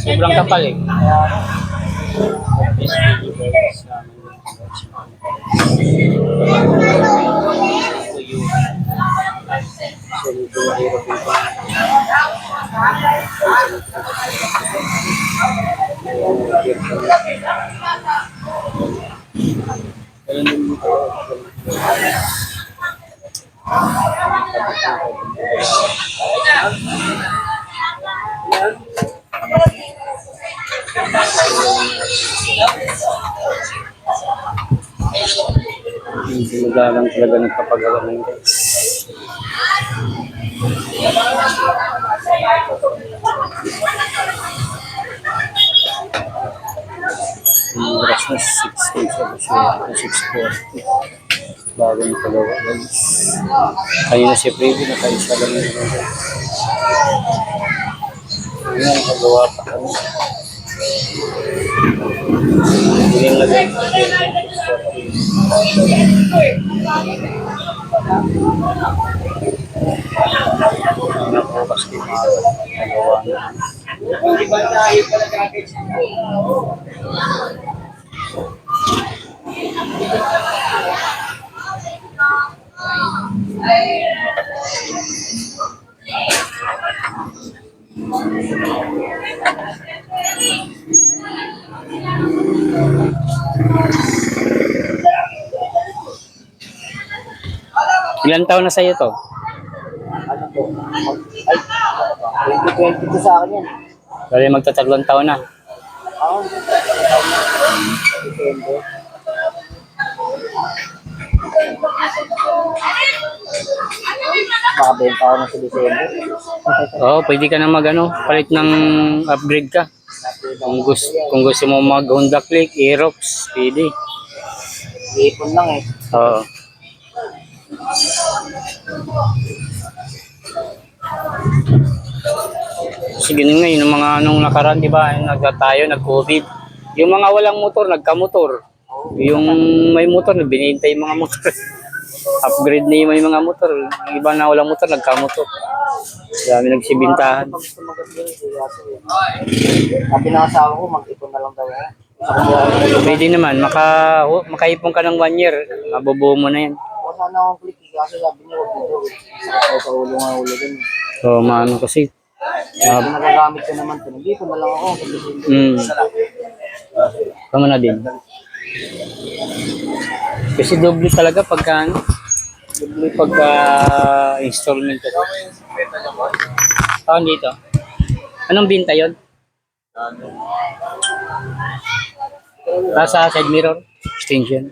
Sobrang kapal eh. Hindi lang talaga nagpapagawa ng guys. Oras na 6:40. Bago yung pagawa guys. Kanina si Freddy nakaisa lang yun. Ngayon pagawa pa kami. Hindi yung lagay natin. Nabukas din pagawa na. Ilan taon na sa'yo to? Ano po? Ay, 2022 sa akin yan. Bali magtatatlong taon na. Oo. December. Makabenta ako na sa December. Oo, pwede ka na palit ng upgrade ka. Kung gusto mo mag Honda Click, Aerox, pwede. Ipon lang eh. Oo. Kasi ganun nga, yung mga nakaraan, di ba, nag-COVID. Yung mga walang motor, nagka-motor. Yung may motor, binenta yung mga motor. Upgrade na yung may mga motor. Yung iba na walang motor, nagka-motor. Dami nagsibintahan. Sabi ng asawa ko, mag-ipon na lang daw yan. Pwede naman, makaipon ka ng 1 year, mabubuo mo na yan. O sana akong click, kasi sabi niya, huwag dito. Sakay sa ulo nga ulo din. So, maano kasi. Kung nagagamit ka naman ito, nag-ipon na lang ako. Tama na din. Kasi doble talaga pagka installment ko. Saan dito? Anong binta yun? Sa side mirror extension.